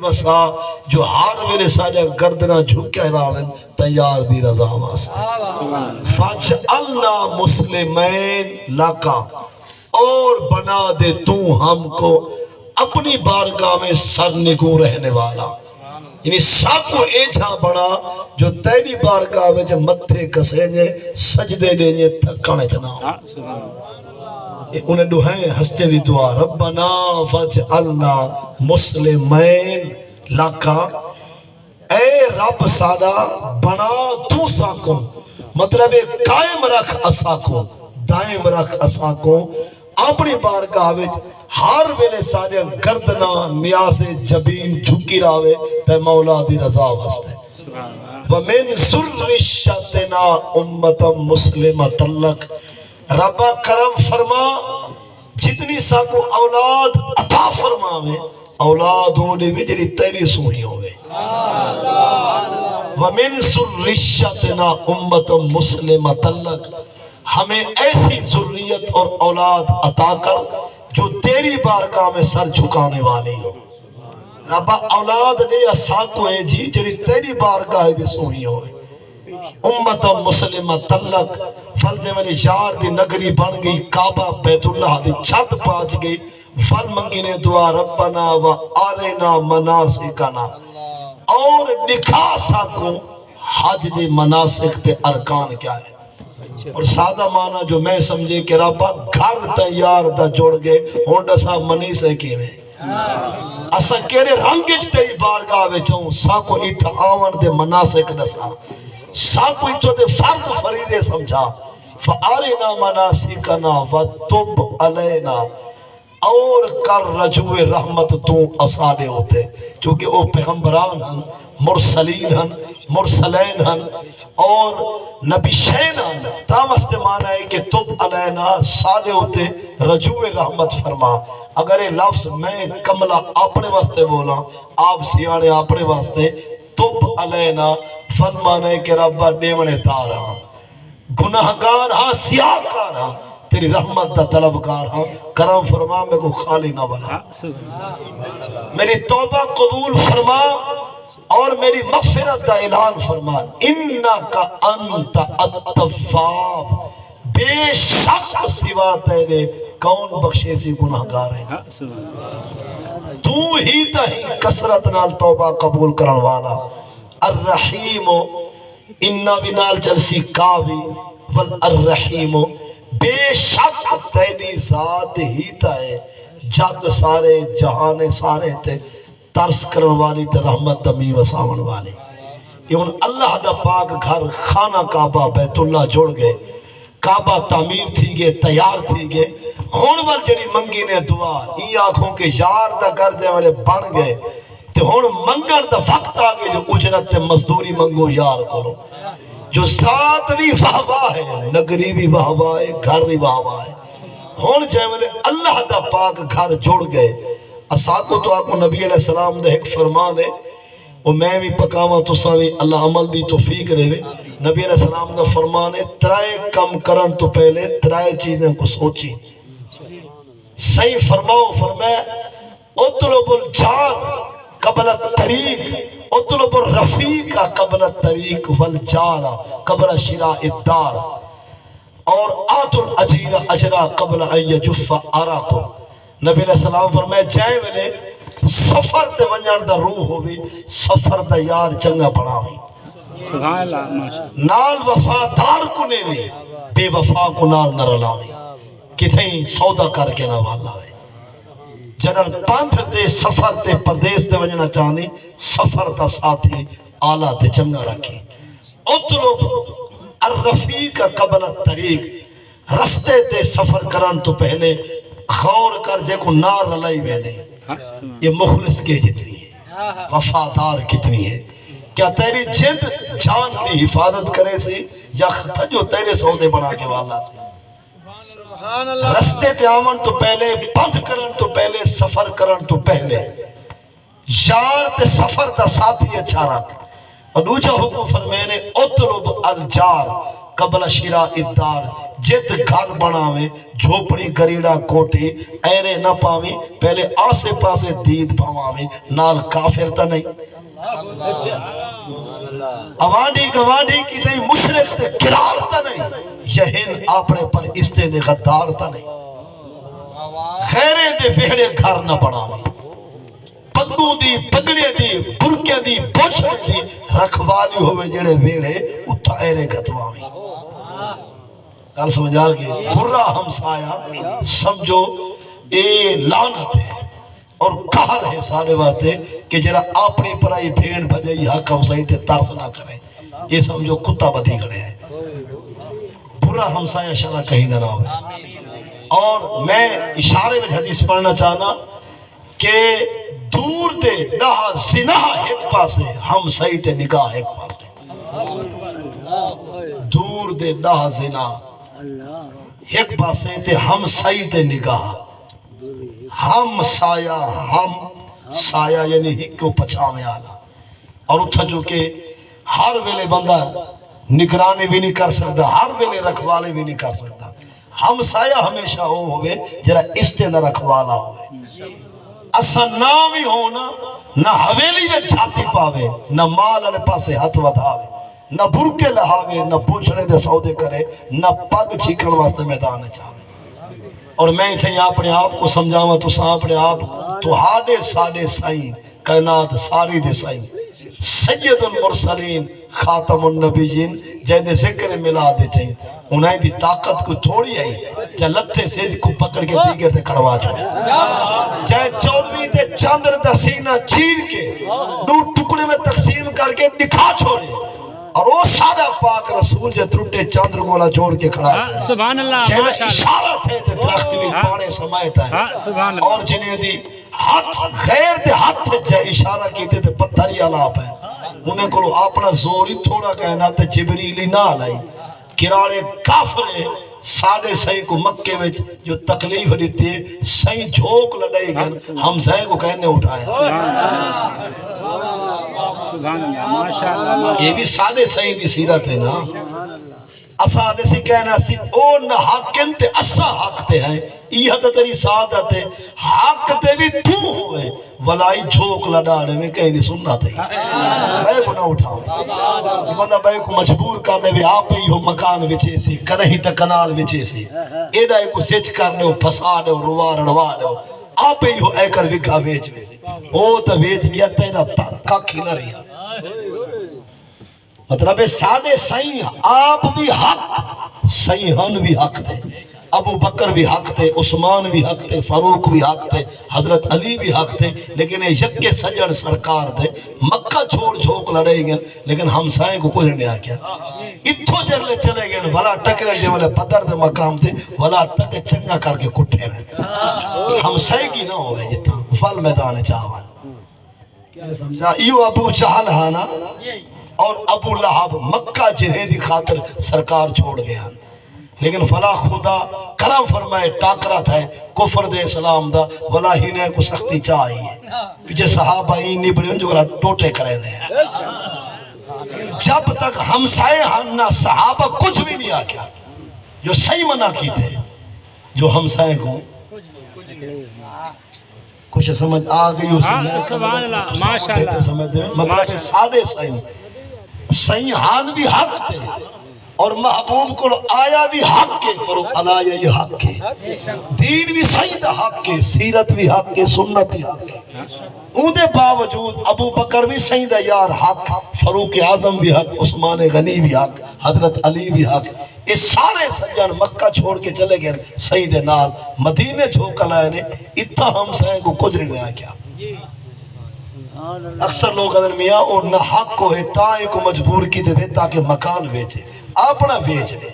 وسا جو ہار میرے ساجا گردنا جھکے راون تیار دی رضا واسطے فَجْعَلْنَا مُسْلِمَيْن لَكَ اور بنا دے تو ہم کو اپنی بارگاہ میں سر نگوں رہنے والا، یعنی سب کو ایجھا بنا جو تیری بارگاہ میں جو متھے کسے سجدے دینے تھکانے جنا انہیں دعائیں ہستے دی دعا ربنا فجعلنا مسلمین لکا اے رب سادہ بنا تو ساکوں مطلب قائم رکھ اساکوں دائم رکھ اساکوں اپنی بارگاہ وچ ہر ویلے سارے گردنا نیاز جبین جھکی راوے تے مولا دی رضا واسطے وَمِن سُرِّشَّتِنَا أُمَّةً مُسْلِمَةً لَكَ رب کرم فرما جتنی ساکو اولاد عطا فرماوے اولاد ہونے بھی جنی تیری سوہی ہوئے وَمِن سُرِّشَّتِنَا أُمَّةً مُسْلِمَةً لَكَ ہمیں ایسی ذریت اور اولاد عطا کر جو تیری بارگاہ میں سر جھکانے والی ہو رب اولاد نے اساکو ہے جی جنی تیری بارگاہ دے سوہی ہوئے امت مسلمہ تلک فلزے والی یار دی نگری بن گئی کعبہ بیت اللہ دی چھت پانچ گئی فل منگی نے دعا ربنا و آرینا مناسکنا اور دکھا ساکوں حج دی مناسک تے ارکان کیا ہے اور سادہ معنی جو میں سمجھے کہ ربا گھر تیار دا جوڑ گئے ہونڈا صاحب منی سے کی میں اسا کیرے رنگج تیری بارگاہ وچوں ساکو ایتھا آون دے مناسک دسا ساکو ایتھا دے فرد فریدے سمجھا فَآرِنَا مَنَاسِكَنَا وَتُبْ عَلَيْنَا اور کر رجوع رحمت تو اسادے ہوتے چونکہ وہ پیغمبران ہن مرسلین ہن مرسلین ہن اور نبی شین ہن تامست معنی ہے کہ تب علینا سادے ہوتے رجوع رحمت فرما اگر یہ لفظ میں کملہ اپنے واسطے بولا آپ سیانے اپنے واسطے تب علینا فرمانے کہ ربا دیونے دارا گناہگار ہاں سیاہکار ہاں تیری رحمت دا طلبگار ہاں کرم فرما میں کو خالی نہ بنا میری توبہ قبول فرما اور میری مغفرت دا اعلان فرما انکا انت التواب بے شک سوا تیرے کون بخشے سی گناہگار ہے تو ہی تہی کسرت نال توبہ قبول کرن والا الرحیم انہ بنال چلسی کاوی والرحیم بے شک تیری ذات ہی تائے جگ سارے جہانے سارے تے ترس کرن والی تے رحمت دمی وساون والی یہ ان اللہ دا پاک گھر خانہ کعبہ بیت اللہ جوڑ گئے کعبہ تعمیر تھی گئے تیار تھی گئے ہون وال جڑی منگی نے دعا ای آنکھوں کے یار دا گھر دے والے بن گئے تے ہون منگن دا وقت آگے جو اجرت تے مزدوری منگو یار کرو جو ساتھ بھی واہ ہے نگری بھی واہ ہے گھر بھی واہ ہے ہون جائے والے اللہ دا پاک گھر جوڑ گئے اساکو تو آکو نبی علیہ السلام دے ایک فرمان ہے وہ میں بھی پکاواں تو ساوی اللہ عمل دی توفیق رہے نبی علیہ السلام دا فرمان ہے ترائے کم کرن تو پہلے ترائے چیزیں کو سوچی صحیح فرماؤ فرمائے اطلب الجار قبل الطریق اطلب الرفیق قبل الطریق والجار قبل شراء الدار اور آت الاجیر اجرا قبل ان یجف آراکو نبی علیہ السلام فرمائے جائے میں سفر تے ونجان دا روح ہوئی سفر دا یار چنگا پڑا ہوئی نال وفادار کو نیوی بے وفا کو نال نرلاوی کتھیں سودا کر کے نہ والا ہوئی جنر پانتھ تے سفر تے پردیس تے ونجنا چاہنی سفر دا ساتھی آلہ تے چنگا رکھی اطلب الرفیق قبل الطریق رستے تے سفر کرن تو پہلے غور کر جے کو نار رلائی میں دے یہ مخلص کے جتنی ہے وفادار کتنی ہے کیا تیری جد جان کی حفاظت کرے سی یا جو تیرے سودے بنا کے والا سی رستے تے آمن تو پہلے بند کرن تو پہلے سفر کرن تو پہلے یار تے سفر تا ساتھی اچھا رکھ اور دوجہ حکم فرمینے اطلب الجار قبل شراء الدار جت گھر بناویں جھوپڑی گریڑا کوٹی ایرے نہ پاویں پہلے آسے پاسے دید پاویں نال کافر تا نہیں اوانڈی گوانڈی کی نہیں مشرق تے کرار تا نہیں یہن اپنے پر استے دے غدار تا نہیں خیرے دے ویڑے گھر نہ بناویں پگوں دی پگڑے دی برکے دی بوچھے دی رکھوالی ہوئے جڑے ویڑے اتھا ایرے گھتواویں کال سمجھا گئے برا ہمسایا سمجھو اے لعنت ہے اور کہر ہے سارے باتے کہ جرا اپنی پرائی بھیڑ بجے یہاں کم صحیح تے ترس نہ کریں یہ سمجھو کتا بدھی کھڑے ہیں برا ہمسایا شرع کہیں نہ ہوئے اور میں اشارے میں حدیث پڑھنا چاہنا کہ دور دے نہ زنا ایک پاسے ہم صحیح تے نکاح ایک پاسے دور دے نہ زنا ایک پاسے تے ہم صحیح تے نکاح ہم سایہ یعنی ہک کو پچھاویں آلا اور اتھا جو کہ ہر ویلے بندہ نگرانے بھی نہیں کر سکتا ہر ویلے رکھوالے بھی نہیں کر سکتا ہم سایہ ہمیشہ ہو ہوئے جرا اس تے نہ رکھوالا ہوئے اسا نہ بھی ہونا نہ حویلی میں چھاتی پاوے نہ مال علی پاسے ہاتھ ودھاوے نہ برکے لہاوے نہ پوچھڑے دے سودے کرے نہ پگ چھیکن واسطے میدان چاہے اور میں تھے اپنے آپ کو سمجھاوا تو سا اپنے آپ تو ہاڈے ساڈے سائیں کائنات ساری دے سائیں سید المرسلین خاتم النبیین جہدے ذکر ملا دے چاہیں انہیں بھی طاقت کو تھوڑی آئی جہاں لتھے سے کو پکڑ کے دیگر تے کھڑوا چھوڑے جہاں چودوی تے چاندر دا سینہ چیر کے دو ٹکڑے میں تقسیم کر کے دکھا چھوڑے اور وہ سادہ پاک رسول جو ترٹے چاندر گولا جوڑ کے کھڑا سبحان اللہ جہاں اشارہ تھے تے درخت بھی پانے سمائتا ہے اور جنہیں دی ہاتھ غیر دے ہاتھ جہاں اشارہ کیتے تے پتھری علاپ ہے انہیں کو اپنا زوری تھوڑا کہنا تے جبریلی نہ لائی کراڑے کافرے سادے صحیح کو مکے میں جو تکلیف دیتی ہے صحیح جھوک لڑائی گئے ہم صحیح کو کہنے اٹھایا یہ بھی سادے صحیح کی سیرت ہے نا اسا دیسی کہنا سی او نہ حاکن تے اسا حق تے ہیں یہ تو تیری سعادت ہے حق تے بھی تو ہوئے ولائی جھوک لڑاڑے میں کہیں دی سننا تے بے کو نہ اٹھاؤ بندہ بے کو مجبور کرنے بھی آپ ہی ہو مکان وچے سی کنہی تا کنال وچے سی ایڈا کو سچ کرنے ہو پھسا دے ہو روا رڑوا دے ہو آپ ہی ہو ایکر وکھا ویچ ویچ او تا ویچ گیا تینا کاکھی نہ رہا مطلب سادے سائیں آپ بھی حق سائیہن بھی حق تھے ابو بکر بھی حق تھے عثمان بھی حق تھے فاروق بھی حق تھے حضرت علی بھی حق تھے لیکن یک سجن سرکار تھے مکہ چھوڑ جھوک لڑے گئے لیکن ہم سائیں کو کچھ نہیں آکیا اتھو جرلے چلے گئے ولا ٹکرے جے والے پدر دے مقام تھے ولا تک چنگا کر کے کٹھے رہے ہم سائیں کی نہ ہوئے جتا فل میدان چاہوان سمجھا ایو ابو جہل ہانا اور ابو لہب مکہ جنہیں دی خاطر سرکار چھوڑ گیا لیکن فلا خدا کرم فرمائے ٹاکرا تھا کفر دے اسلام دا ولا ہی نے کو سختی چاہیے پیچھے صحابہ ہی نہیں بڑے جو ٹوٹے کرے دے جب تک ہمسائے ہننا صحابہ کچھ بھی نہیں آکیا جو صحیح منع کی تھے جو ہمسائے کو کچھ سمجھ آگئی سبحان اللہ ماشاءاللہ مطلب سادے صحیح ہان بھی حق تھے اور محبوب کو آیا بھی حق کے پر علایا یہ حق کے دین بھی صحیح دا حق کے سیرت بھی حق کے سنت بھی حق کے ان دے باوجود ابو بکر بھی صحیح دا یار حق فاروق اعظم بھی حق عثمان غنی بھی حق حضرت علی بھی حق اس سارے سجن مکہ چھوڑ کے چلے گئے صحیح دے نال مدینے چھوکا لائے نے اتھا ہم سائیں کو کچھ نہیں آ کیا اکثر لوگ اگر میاں اور نہ حق کو ہے تائیں کو مجبور کی دے تاکہ مکان بیچے اپنا بیچ دے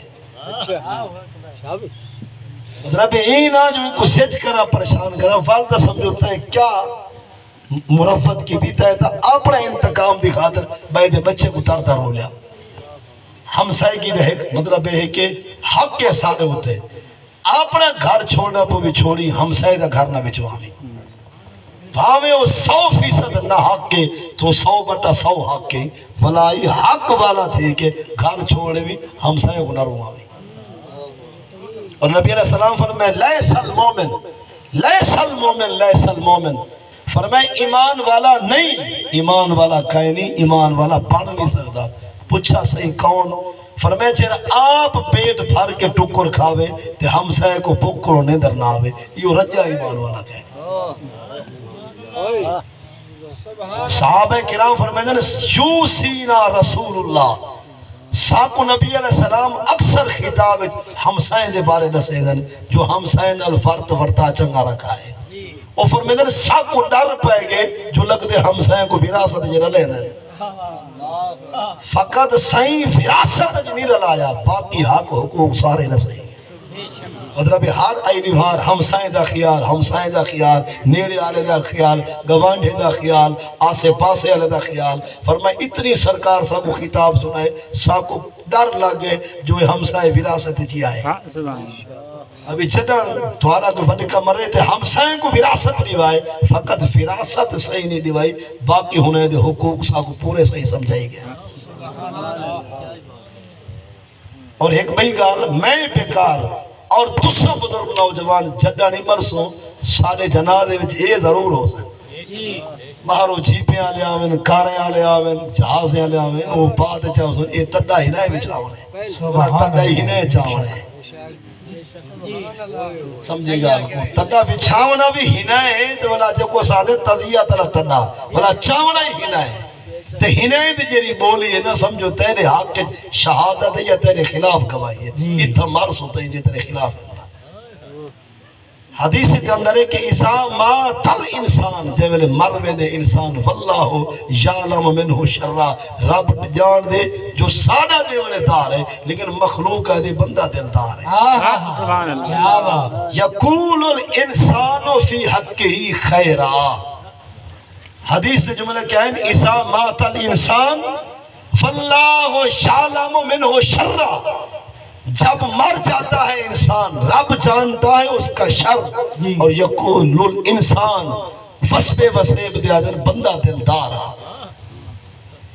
رب این آج میں کو سچ کرا پریشان کرا والدہ سمجھوتا ہے کیا مرفت کی دیتا ہے تا اپنا انتقام دی خاطر بھائی دے بچے کو ترتا رو لیا ہم سائے کی دے مطلب ہے کہ حق کے سادے ہوتے اپنا گھر چھوڑنا پو بھی چھوڑی ہم سائے دا گھر نہ بچوامی بھاوے وہ 100% نہ حق کے تو 100/100 حق کے ولائی حق والا تھے کہ گھر چھوڑے بھی ہم سائے گناہ رواوی. اور نبی علیہ السلام فرمائے لیس المومن فرمائے ایمان والا نہیں، ایمان والا کہیں نہیں، ایمان والا بن نہیں سکتا. پوچھا صحیح کون؟ فرمائے چہرہ آپ پیٹ بھر کے ٹکر کھاوے تے ہم سائے کو پکر نیندر نہ آوے، یہ رجا ایمان والا کہیں. صحابہ کرام فرمائے یوسینا رسول اللہ ساکو نبی علیہ السلام اکثر خطاب ہمسائیں دے بارے دسے دن جو ہمسائیں نال فرط ورتا چنگا رکھا ہے. وہ فرمائے ساکو ڈر پائے گے جو لگتے ہمسائیں کو وراثت جنہ لے دن. فقط سائیں وراثت جنی رلایا باقی حق حقوق سارے نہ صحیح. مطلب ہر آئینی بھار ہمسائیں دا خیال، نیڑے آلے دا خیال، گوانڈے دا خیال، آسے پاسے آلے دا خیال. فرمائے اتنی سرکار سا کو خطاب سنائے سا کو ڈر لگے جو ہمسائے وراثت چی آئے. ابھی چٹر توارا کو فٹکا مرے تھے ہمسائیں کو وراثت لیوائے، فقط وراثت صحیح نہیں لیوائی، باقی ہونے دے حقوق سا کو پورے صحیح سمجھائی گیا. اور ایک بھئی گال میں بیکار اور تسا بزرگ نوجوان جڈا نہیں مرسوں سارے جنازے وچ اے ضرور ہو سکتے. باہروں جیپیں آلے آمین، کاریں آلے آمین، جہازیں آلے آمین، وہ بعد چاہو سن یہ تڈا ہی نائے بچاؤنے، تڈا ہی نائے چاہونے. سمجھے گا تڈا بچھاؤنا بھی ہی نائے تو بلا جو کو سادے تزیہ تلا تڈا بلا چاہونا ہی نائے. تے ہنے دی جری بولی ہے نا سمجھو تیرے حق کے شہادت ہے یا تیرے خلاف گواہی ہے، اتھا مرس ہوتا ہے جو تیرے خلاف ہے. حدیث کے اندر ہے کہ اِسا مات الانسان جیوے مروے دے انسان واللہ یعلم منہ شرع، رب جان دے جو سادہ دے والے دار ہے لیکن مخلوق ہے دے بندہ دلدار ہے. یقول الانسان فی حقہی خیرہ. حدیث نے جملہ کیا ہے اِسا مات الانسان فاللہ یعلم منہ شرع. جب مر جاتا ہے انسان رب جانتا ہے اس کا شر. اور یقول الانسان فسب وسیب دے آدن بندہ دلدارا.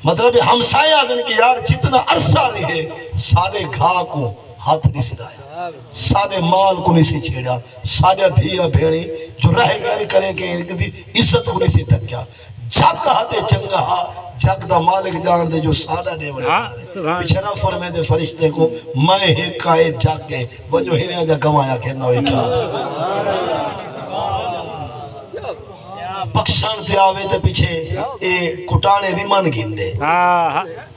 مطلب ہمسائے آدن کہ یار جتنا عرصہ رہے سارے گھا کو ہاتھ نہیں سلایا، سارے مال کو نہیں سی چھیڑا، سارے دھیا بھیڑی جو رہ گئے نہیں کریں کہ عزت کو نہیں سی تکیا. جگ ہاتھے چنگا ہاں جگ دا مالک جان دے جو سادہ دے بڑے پچھنا فرمے دے فرشتے کو میں ایک کائے جگ گئے وہ جو ہنے جا گوایا کہنا ہوئی کھا بخشان تے آوے تے پیچھے اے کٹانے دی من گھن دے.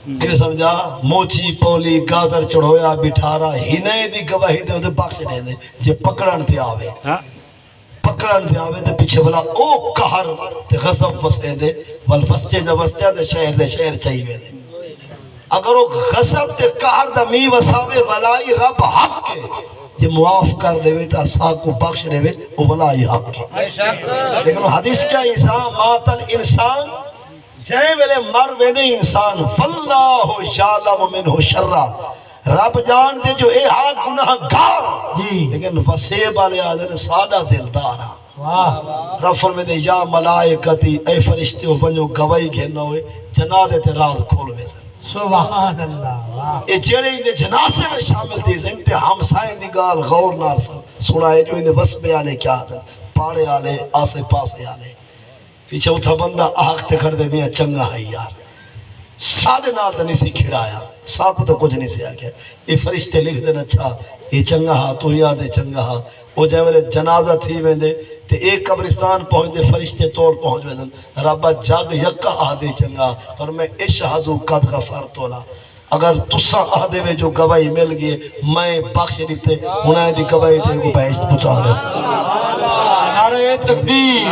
یہ سمجھا موچی پولی گازر چڑھویا بٹھارا ہنے دی گواہی دے دے بخش دے دے جے پکڑان تے آوے پکڑان دے آوے تے پیچھے بلا او کہر تے غصب وستے دے والفستے جا وستے دے شہر چاہیے دے. اگر وہ غصب تے کہر دا می وساوے ولائی رب حق کے یہ معاف کر لے وے تا ساکھ کو بخش لے وے وہ ولائی حق کے. لیکن حدیث کیا اِسا مات الانسان جائے ویلے مر ویدے انسان فاللہ یعلم منہ شرع. رب جان دے جو اے ہاں گناہ گار لیکن فسیب آلے آدھے سادہ دلدارا. رب فرمے دے یا ملائکتی اے فرشتے ہو فنجو گواہی گھننا ہوئے جنازے تے راز کھول ویسے. سبحان اللہ. اے چڑے اندے جنازے میں شامل تھی انتے ہمسائیں نگال غور نار سنائے جو اندے وسبے آلے کیا آدھے پاڑے آلے آسے پاسے آلے پیچھے اتھا بندہ آہک تے کر دے میاں چنگا ہے یار سادے نال تے نہیں سی کھڑایا ساکو تو کچھ نہیں سی آگیا. یہ فرشتے لکھ دیں اچھا یہ چنگا ہاں تو یاد ہے چنگا ہاں. وہ جائے والے جنازہ تھی میں دے تے ایک قبرستان پہنچ دے فرشتے توڑ پہنچ میں دے ربا جاگ یکا آدھے چنگا فرمے اشہدو قد غفرتولا. اگر تسا آدھے میں جو گواہی مل گئے میں بخش دیتے انہیں دی گواہی تے کو بہشت پہنچا دے. نعرہ تکبیر،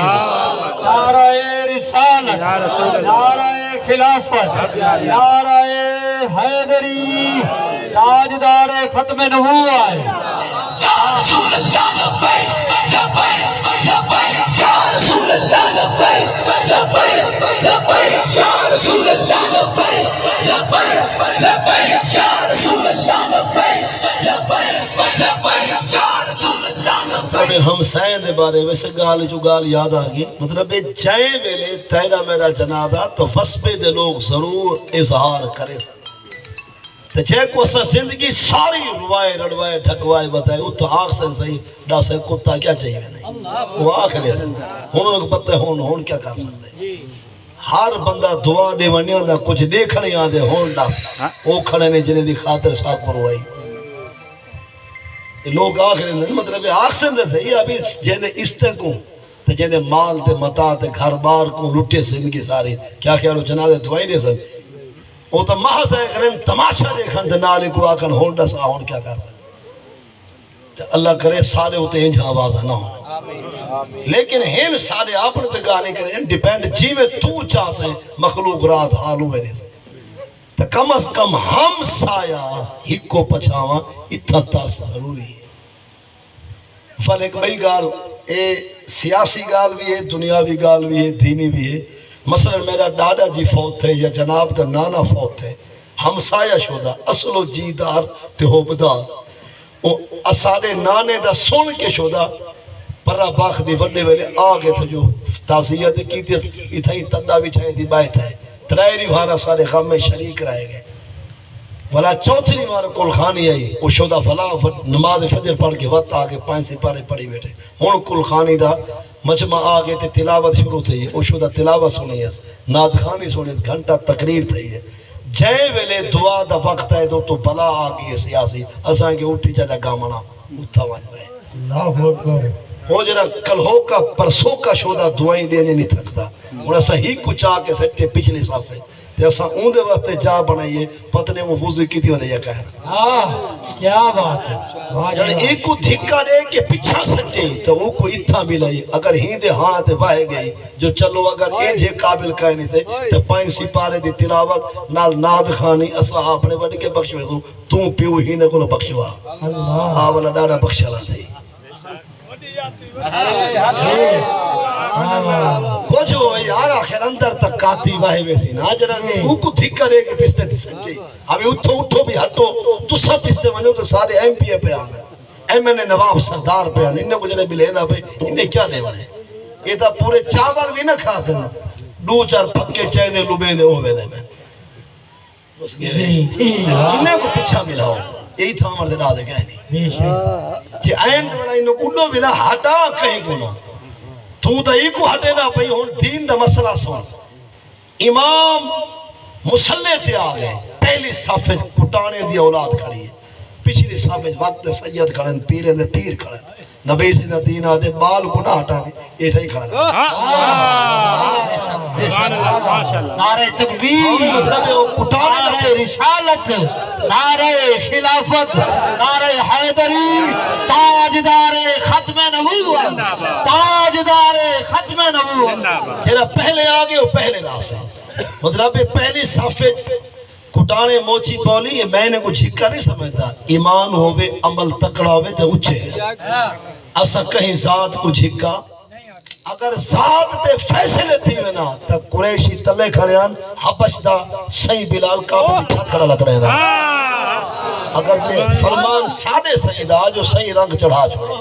نعرہ رسالت، نعرہ خلافت، نعرہ حیدری، تاجدار ختم نبوت. یا رسول اللہ لبیک لبیک لبیک یا رسول اللہ لبیک لبیک لبیک یا رسول اللہ لبیک لبیک لبیک یا رسول اللہ لبیک لبیک لبیک یا رسول اللہ لبیک مطلب ہم سائیں دے بارے ویسے گال جو گال یاد آگی مطلب جائیں ویلے تیرا میرا جنازہ تو وصفے دے لوگ ضرور اظہار کرے تو جے کو اسا زندگی ساری روائے رڑوائے ڈھکوائے بتائے وہ تو آنکھ سے صحیح ڈاسے کتا کیا چاہیے نہیں وہ آنکھ لے سکتے ہونوں کو پتہ ہون کیا کر سکتے ہر بندہ دعا دے ونیاں دا کچھ دیکھنے آدھے ہون ڈاس وہ کھڑے نے جنہیں دی خاطر ساتھ پر ہوئی لوگ آخر مطلب آخسن دے صحیح ابھی جہنے استے کو تو جہنے مال تے متا تے گھر بار کو لٹے سے ان کی ساری کیا خیال ہو جنازے دعائی نہیں سن وہ تو محض ہے کریں تماشا دیکھن تے نالے کو آکن ہون ڈسا ہون کیا کر سکتے اللہ کرے سارے ہوتے ہیں جہاں آوازہ نہ ہوں لیکن ہم سارے آپنے تے گانے کریں ڈیپینڈ جی میں تو چاہ سے مخلوق رات حالوں میں نہیں سے تو کم از کم ہم سایہ ہی کو پچھاواں اتنا ترس ضروری ہے فل ایک بھئی گال اے سیاسی گال بھی ہے دنیاوی گال بھی ہے دینی بھی ہے مثلا میرا ڈاڈا جی فوت تھے یا جناب دا نانا فوت تھے ہم سایہ شدہ اصل و جیدار تے ہوبدار اسادے نانے دا سن کے شدہ پرہ باخ دی وڈے ویلے آگے تھے جو تازیہ دے کی تھی اتھائی تندہ بھی چھائے دی بائے تھے ترائری بھارا سارے غم میں شریک رہے گئے ولا چوتھری مارا کل خانی آئی وہ شدہ فلا نماز فجر پڑھ کے وقت آگے 5 سپارے پڑھی بیٹھے ہون کل خانی دا مجمع آگے تے تلاوت شروع تھی وہ شدہ تلاوت سنی ہے ناد خانی سنی گھنٹہ تقریر تھی ہے جائے ویلے دعا دا وقت ہے تو بلا آگی ہے سیاسی اساں کے اٹھی جا گامنا اتھا وائن بھائی وہ جنا کل ہو کا پرسوں کا شودہ دعائیں لینے نہیں تھکتا انہا صحیح کچھ آکے سٹے پچھلے صافے جیسا اون دے وقت جا بنائیے پتنے مفوضی کی تھی ہونے یہ کہنا کیا بات ہے یعنی ایک کو دھکا دے کہ پچھا سٹے تو وہ کو اتھا بھی لائی اگر ہیندے ہاں تے باہے گئی جو چلو اگر ایجے قابل کہنے سے تو 5 سپارے دی تلاوت نال ناد خانی اسا اپنے بڑھ کے بخشوے سو تو پیو ہیندے کو بخشوا آولا ڈاڑا بخشلا دے کچھ ہو یار آخر اندر تک کاتی واہے ویسی نا جنان وہ کو دھکا رہے کہ پستے تھی سنجی ابھی اٹھو بھی ہٹو تو سب پستے منجو تو سارے ایم پی اے پہ آنا ایم این اے نواب سردار پہ آنا انہیں کچھ نے بلیدہ پہ انہیں کیا لے بنے یہ تا پورے چاول بھی نہ کھا سن 2-4 پھکے چاہے دے لبے دے ہوئے دے میں انہیں کو پچھا ملاؤ یہی تھا مرد دا دے کہنی جی آئین دے بنا انہوں کڈو ملا ہٹا کہیں گنا تو تا ایک کو ہٹے نا بھئی ہون دین دا مسئلہ سن امام مسلح تے آگئے پہلی صافج کٹانے دی اولاد کھڑی ہے پچھلی صافج وقت سید کھڑن پیرے دے پیر کھڑن نبی سے دین آدھے بال کو نہ ہٹا یہ تھا ہی کھڑن سبحان اللہ ماشاءاللہ نعرہ تکبیر نعرہ رسالت نعرہ خلافت نعرہ حیدری تاجدار ختم نبوت تاجدار ختم نبوت جیرا پہلے آگے وہ پہلے راس ہے مطلب پہلی صافج کٹانے موچی بولی یہ میں نے کو جھکا نہیں سمجھتا ایمان ہوئے عمل تکڑا ہوئے تے اچھے ہیں اسا کہیں ذات کو جھکا اگر ذات تے فیصلے تھی وینا تا قریشی تلے کھڑیان حبش دا صحیح بلال کعبہ چھت کھڑا لگ رہے دا اگر تے فرمان ساڑے صحیح دا جو صحیح رنگ چڑھا چھوڑے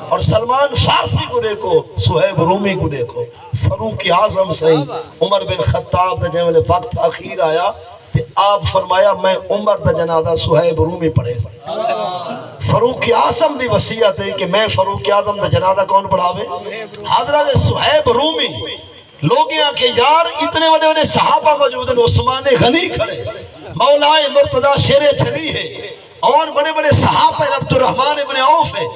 اور سلمان فارسی کو دیکھو سہیب رومی کو دیکھو فاروق اعظم صحیح عمر بن خطاب دا جیملے وقت اخیر آیا کہ آپ فرمایا میں عمر دا جنازہ سہیب رومی پڑھے سا فاروق اعظم دی وصیت ہے کہ میں فاروق اعظم دا جنازہ کون پڑھاوے حضرت سہیب رومی لوگ یہاں کہ یار اتنے بڑے بڑے صحابہ موجود ہیں عثمان غنی کھڑے مولا مرتضی شیر چلی ہے اور بڑے بڑے صحابہ عبد الرحمن ابن عوف ہے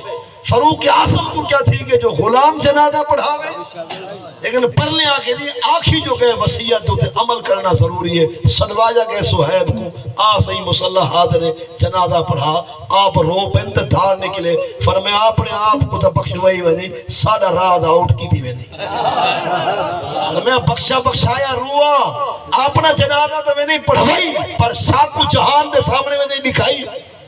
فاروق اعظم کو کیا تھی کہ جو غلام جنازہ پڑھاوے لیکن پرلے آکے دی آخی جو گئے وصیت دو تے عمل کرنا ضروری ہے صدواجہ گئے سہیب کو صحیح مسلح حاضر ہے جنازہ پڑھا آپ رو پہنتے دھار نکلے فرمے آپ نے آپ کو تا بخشوائی ویدی ساڑھا راد آؤٹ کی دی ویدی فرمے بخشایا روا اپنا جنازہ تا ویدی پڑھوائی پر ساکو جہان دے سامنے ویدی دکھائی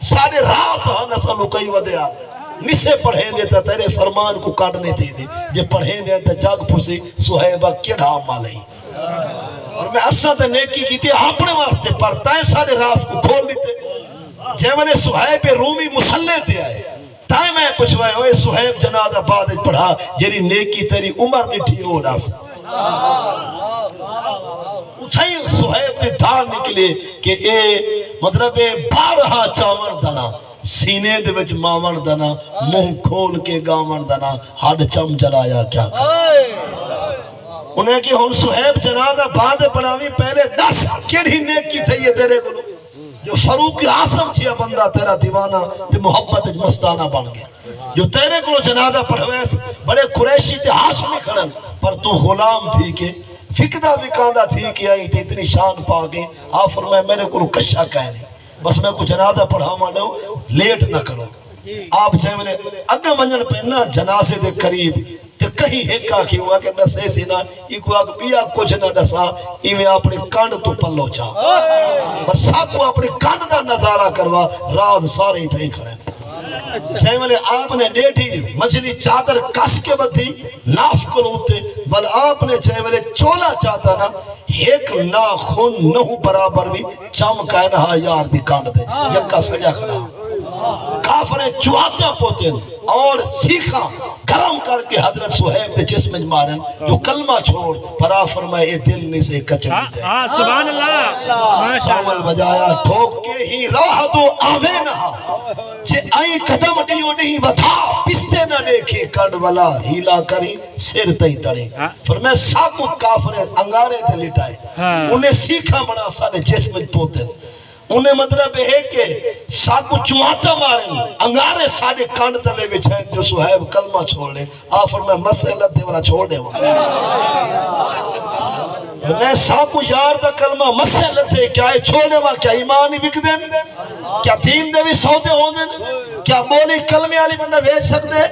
ساڑھے راز ہاں نسل لکائی ودے آج نسے پڑھیں دیتا تیرے فرمان کو کاٹنے تھی دی جے پڑھیں دیتا جاگ پوسی سہیبہ کیڑا مالئی اور میں اسد نیکی کی تھی اپنے واسطے پڑھتا ہے سارے راز کو کھول لیتے جے میں نے سہیب رومی مسلح تھے آئے تائیں میں پوچھوائے اوے سہیب جنازہ بعد پڑھا جیری نیکی تیری عمر نٹھی ہو ڈاس اٹھائی سہیب نے دھار نکلے کہ اے مطلب اے بارہا چاون دنا سینے دے وچ ماون دنا منہ کھول کے گاون دنا ہڈ چم جلایا کیا انہیں کہ ہن سہیب جنازہ بعد پڑھاوی پہلے دس کیڑی نیکی تھی ہے تیرے کو جو فاروق اعظم تھیا بندہ تیرا دیوانہ تے محبت مستانہ بن گیا جو تیرے کو جنازہ پڑھوے بڑے قریشی تے ہاشمی کھڑن پر تو غلام تھی کہ فکدہ وکاندہ تھی کہ آئی تھی اتنی شان پا گئی آپ فرمائے میرے کو کشا کہنے بس میں کو جنازہ پڑھاواں دو لیٹ نہ کرو آپ چاہے میں نے اگے ونجن پہ نہ جنازے دے قریب تے کہیں ایکا کی ہوا کہ نسے سے نہ ایک وقت بیا کچھ نہ ڈسا ایویں اپنے کانڈ تو پلو چاہ بس ساکو اپنے کانڈ دا نظارہ کروا راز سارے ہی تھے کھڑے چاہے میں نے آپ نے ڈیٹھی مجھلی چادر کس کے بدھی ناف کو لوتے بل آپ نے چاہے میں نے چولا چاہتا نا ایک ناخن نہو برابر بھی چم کہنا یار دی کانڈ دے یکا سجا کھڑا کافریں چواتیاں پوتے اور سیکھا گرم کر کے حضرت سہیب دے جسم مارن جو کلمہ چھوڑ پرا فرمائے اے دل نہیں سے کچھ نہیں جائے سبحان اللہ شامل بجایا ٹھوک کے ہی راہ دو آوے نہا جے آئی قدم دیو نہیں بتا پستے نہ دیکھے کڑ والا ہیلا کری سر تی تڑے فرمائے ساکو کافریں انگارے تے لٹائے انہیں سیکھا بنا سارے جسم پوتے انہیں مطلب ہے کہ ساکو چواتا ماریں انگارے ساڑے کانڈ تلے بچھائیں جو سہیب کلمہ چھوڑ لے آفر میں مسئلہ دے والا چھوڑ دے وہاں میں ساکو یار دا کلمہ مسئلہ دے کیا ہے چھوڑ دے وہاں کیا ایمانی بک دیں کیا دین دے بھی سوتے ہوں دیں کیا مولی کلمے آلی بندہ بھیج سکتے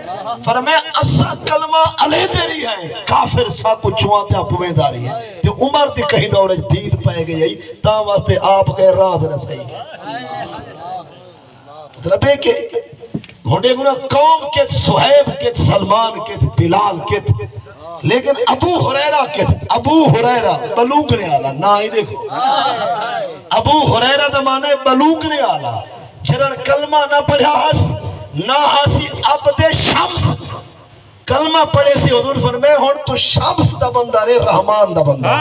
فرمائے اسا کلمہ علیہ دیری ہے کافر ساکو چواتے پویں داری ہے جو عمر دی کہیں دوڑے دید پائے گئی تا واسطے آپ کے راز رہ صحیح مطلب ہے کہ ہونڈے گنا قوم کے سہیب کے سلمان کے بلال کے لیکن ابو حریرہ کے ابو حریرہ بلوگنے آلا نہ ہی دیکھو ابو حریرہ دمانے بلوگنے آلا جرن کلمہ نہ پڑھا ہس نہ ہسی عبد شمس کلمہ پڑھے سی حضور فرمائے ہون تو شمس دا بندہ رے رحمان دا بندہ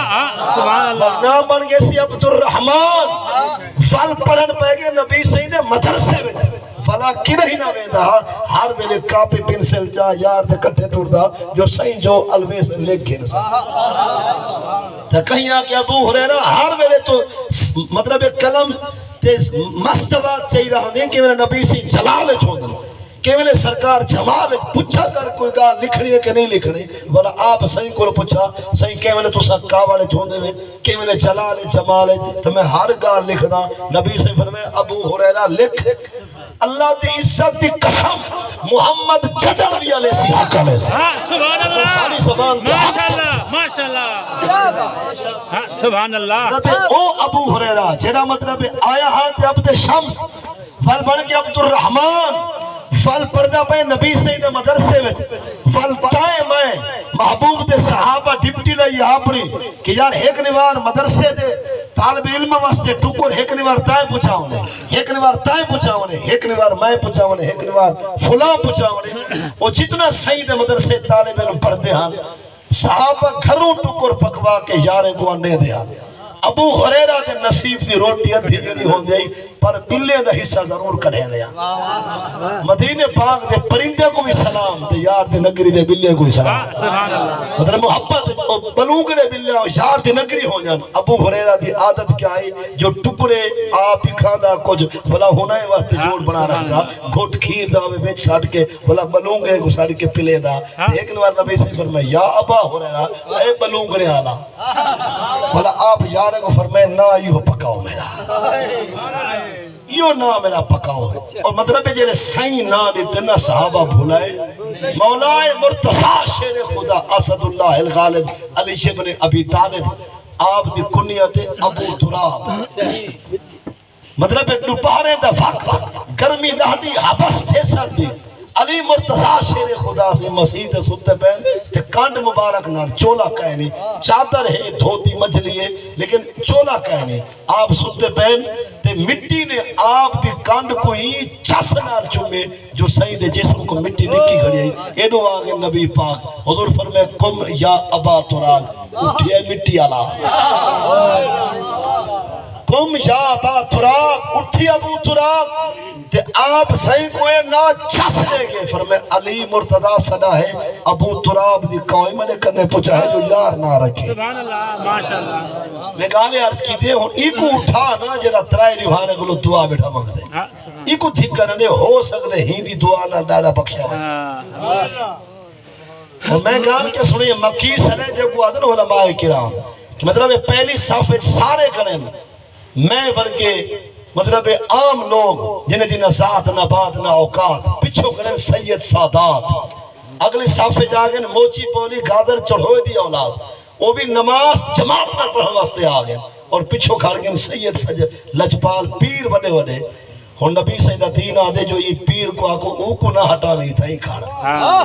سبحان اللہ نام بن گئے سی عبد الرحمن فل پڑھن پہ گئے نبی سیدے مدرسے میں فلا کی نہیں نہ ویندہ ہر ویلے کاپی پنسل جا یار دے کٹھے ٹوڑ دا جو صحیح جو الویس لکھ گئے نسا تا کہیں آکے ابو حریرہ ہر ویلے تو مطلب کلم تے مستوات چاہی رہا دیں کہ میرے نبی سی جلال چھوڑ دیں کہ میں نے سرکار جمال پچھا کر کوئی گال لکھنی ہے کہ نہیں لکھنی بولا آپ صحیح کو پچھا صحیح کہ میں نے تو سب کاوڑے چھوندے میں کہ میں نے جلال جمال تو میں ہر گال لکھنا نبی سے فرمائے ابو حریرہ لکھ اللہ دی عزت دی قسم محمد جدل بھی علیہ سی حق علیہ سی سبحان اللہ ماشاءاللہ سبحان اللہ او ابو حریرہ جیڑا مطلب آیا ہاتھ عبد شمس فل بڑھ کے عبد الرحمن فل پردہ پہ نبی سید مدرسے میں فل ٹائے میں محبوب دے صحابہ ڈپٹی لئی آپری کہ یار ایک نوار مدرسے دے طالب علم واسطے ٹکر ایک نوار تائیں پوچھاؤں نے ایک نوار تائیں پوچھاؤں نے ایک نوار میں پوچھاؤں نے ایک نوار فلاں پوچھاؤں نے وہ جتنا سید مدرسے طالب علم پڑھتے ہیں صحابہ گھروں ٹکر پکوا کے یارے کو انے دیا ابو حریرہ دے نصیب دی روٹی ادھی جڑی ہون دی پر بلے دا حصہ ضرور کڑھے دیا مدینے پاک دے پرندے کو بھی سلام تے یار دے نگری دے بلے کو بھی سلام مطلب محبت بلوگنے بلے اور یار دے نگری ہو جان ابو حریرہ دی عادت کیا ہے جو ٹکڑے آپ ہی کھادا کچھ بلا ہونا ہے واسطے جوڑ بنا رکھ دا گھٹ کھیر دا ہوئے بیچ ساڑھ کے بلا بلوگنے کو ساڑھ کے پلے دا ایک نوار نبی سے فرمائے یا ابا حریرہ اے بلوگنے آلا بلا آپ یار کو فرمائے نا یوں پکاؤ میرا یوں نا میرا پکاؤ اور مطلب ہے جیرے سائیں نا دیتے نا صحابہ بھولائے مولائے مرتضیٰ شیر خدا اسد اللہ الغالب علی شبن ابی طالب آپ دی کنیت ابو تراب مطلب ہے دوپہرے دا وقت گرمی نہڈی حبس تھے سر دی علی مرتضی شیر خدا سے مسیح تے ستے پہن تے کانڈ مبارک نال چولا کہنی چادر ہے دھوتی مجلی ہے لیکن چولا کہنی آپ ستے پہن تے مٹی نے آپ دی کانڈ کو ہی چس نال چومے جو سید جسم کو مٹی نکی کھڑی ہے ایڈو آگے نبی پاک حضور فرمائے کم یا ابا تراب اٹھئے مٹی آلا کم یا ابا تراب اٹھی ابو تراب تے آپ صحیح کوئے نہ چس لے گے فرمائے علی مرتضی صدا ہے ابو تراب دی کوئی میں نے کرنے پوچھا ہے جو یار نہ رکھے سبحان اللہ ماشاءاللہ میں گانے عرض کی دے ہوں ایکو اٹھا نا جڑا ترائی ریوانے کو لو دعا بیٹھا مانگ دے ایکو تھی کرنے ہو سکتے ہندی دعا نہ ڈالا بخشا ہے اور میں گان کے سنیے مکی سنے جب وہ آدن علماء کرام مطلب پہلی صفحے سارے کریں میں ورگے مطلب عام لوگ جنہیں جنہیں ذات نہ بات نہ اوقات پچھو کریں سید سادات اگلی صفحے جاگیں موچی پولی گازر چڑھوئے دی اولاد وہ بھی نماز جماعت نہ پڑھنے واسطے آگئے اور پچھو کھڑ گئے سید لجپال پیر بڑے بڑے اور نبی سیدہ دین آدھے جو یہ پیر کو آکو او کو نہ ہٹا نہیں تھا ہی کھاڑا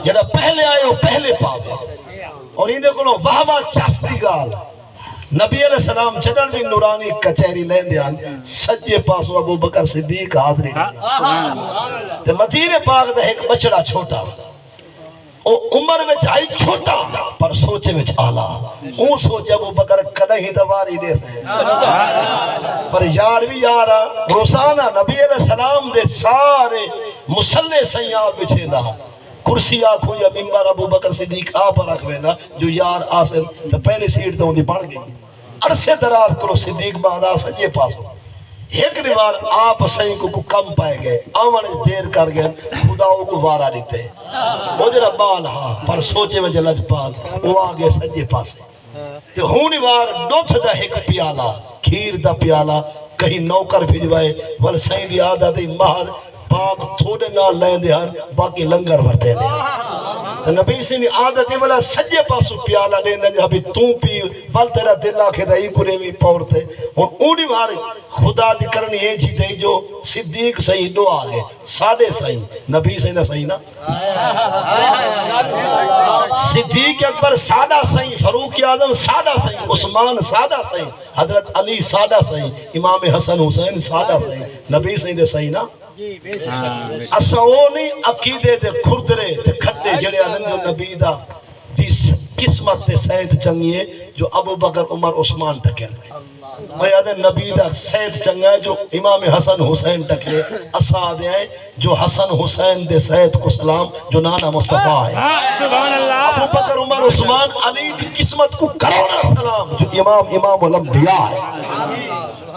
جڑا پہلے آئے وہ پہلے پاوے اور اندھے کو وہاں چستی گال نبی علیہ السلام جنر بھی نورانی کچھری لین دیان سجے پاسو ابو بکر صدیق حاضری تے مدینے پاک دا ایک بچڑا چھوٹا عمر میں جائی چھوٹا پر سوچے میں آلہ اون سوچے ابو بکر کدھیں دواری دے سے پر یار بھی یارا روزانہ نبی علیہ السلام دے سارے مسلح سیاں بچھے دا کرسی آکھو یا ممبر ابو بکر صدیق آپ رکھ ویندہ جو یار آسل تو پہلی سیٹ تو اندھی بڑھ گئی عرصے دراز کرو صدیق باندھا سجے پاسو ایک نوار آپ سہیں کو کم پائے گئے آمانے دیر کر گئے خداؤں کو وارا لیتے وہ جرہ بال ہاں پر سوچے میں جلج پال وہ آگے سجے پاسے تے ہونی وار ڈوتھ دا ایک پیالہ کھیر دا پیالہ کہیں نوکر بھیجوائے ول سہیں دی آدھا دی مہر پاک تھوڑے نہ لین دے ہن باقی لنگر ورتے دے تو نبی سے نے عادت ہے والا سجے پاسو پیالہ لین دے ابھی توں پی بل تیرا دل آکھے دا ہی کنے میں پورتے اور اونی مارے خدا دی کرنی ہے جی دے جو صدیق صحیح دو آگے سادے صحیح نبی صحیح نہ صحیح نا صدیق اکبر سادہ صحیح فاروق اعظم سادہ صحیح عثمان سادہ صحیح حضرت علی سادہ صحیح امام حسن حسین سادہ صحیح نبی صحیح دے صحیح نا اساونی عقیدے دے کھردرے دے کھٹے جڑے آدن جو نبی دا دی قسمت دے سید چنگی ہے جو ابو بکر عمر عثمان ٹکر میں آدن نبی دا سید چنگا ہے جو امام حسن حسین ٹکرے اساد ہے جو حسن حسین دے سید کو سلام جو نانا مصطفیٰ ہے ابو بکر عمر عثمان علی دی قسمت کو کرونا سلام جو امام الانبیاء ہے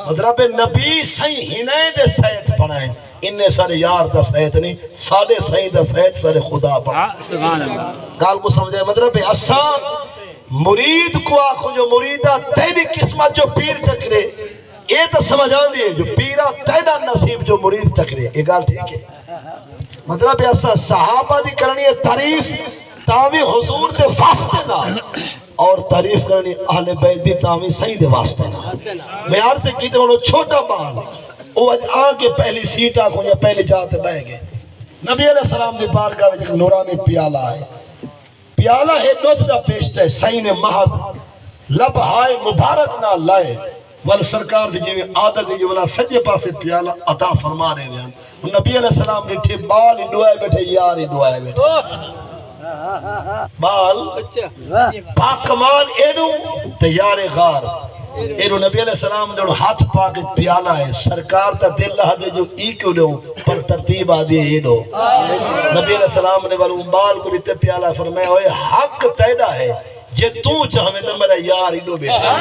مطلب نبی صحیح ہنے دے سید پڑھائیں انہیں سارے یار دا سید نہیں سارے سید دا سید سارے خدا پر گال کو سمجھے مطلب اساں مرید کو آخو جو مریدہ تیری قسمت جو پیر ٹکرے یہ تو سمجھان دیئے جو پیرہ تیرا نصیب جو مرید ٹکرے یہ گال ٹھیک ہے مطلب اساں صحابہ دی کرنی ہے تعریف تاوی حضور دے واسطے نہ اور تعریف کرنی اہل بیت دی تاوی صحیح دے واسطے نہ میں عرض سے کہتے ہیں چھوٹا بال وہ آگے پہلی سیٹ آکھوں یا پہلی جاتے بہ گئے نبی علیہ السلام دی بارگاہ وچ نورانی پیالہ ہے پیالہ ہے دوت دا پیشتے سین محض لب ہائے مبارک نہ لائے وال سرکار دی جیوے عادت دی جو والا سجے پاسے پیالہ عطا فرما رہے دیں نبی علیہ السلام نے ٹھے بال ہی دعائے بیٹھے یار ہی دعائے بیٹھے بال پاکمان ایڈو تیار غار ایرو نبی علیہ السلام دے ہاتھ پاک پیالہ ہے سرکار تا دل لہا دے جو ایکو دے پر ترتیب آدھے ایڈو نبی علیہ السلام نے والوں بال کو لیتے پیالہ فرمائے ہوئے حق تیدہ ہے جے تو چاہمیں تو میرا یار ایڈو بیٹھا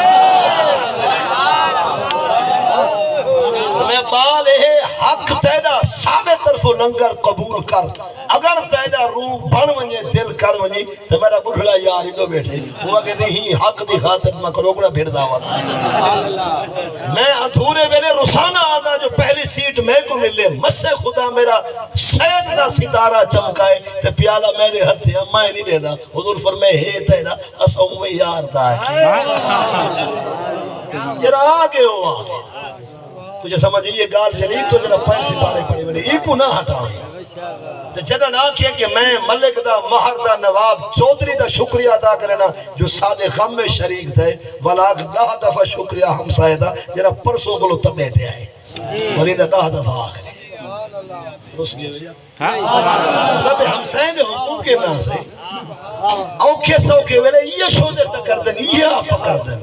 میں بال ہے حق تیدہ سادے طرف لنگر قبول کر اگر تیدہ روح بڑھ ونجے دل کر ونجے تو میرا بڑھڑا یار ایڈو بیٹھے وہ کہتے ہی حق دی خاطر میں کروکڑا بھیڑ داوا تھا میں ادھورے میرے رسانہ آدھا جو پہلی سیٹ میں کو ملے مسے خدا میرا سید دا ستارہ چمکائے تو پیالہ میرے ہتھ ہے میں نہیں دے دا حضور فرمائے ہے تیدہ اساؤں میں یار دا ہے جرا آگے ہو آگے تجھے سمجھ یہ گال چلی تو جرا پیسے پارے پڑے بڑے ای کو نہ ہٹاویں تے جڑا نہ کہے کہ میں ملک دا مہر دا نواب چودھری دا شکریہ ادا کرنا جو سادے غم میں شریک تھے ولاک 10 دفعہ شکریہ ہمسائے دا جڑا پرسوں کو تڑے تے آئے ولی دا 10 دفعہ آخری اس گئے بھیا رب ہمسائے دے حقوق کے نہ سے اوکھے سوکھے ویلے یہ شودے ٹکر دن یہ آپ پکر دن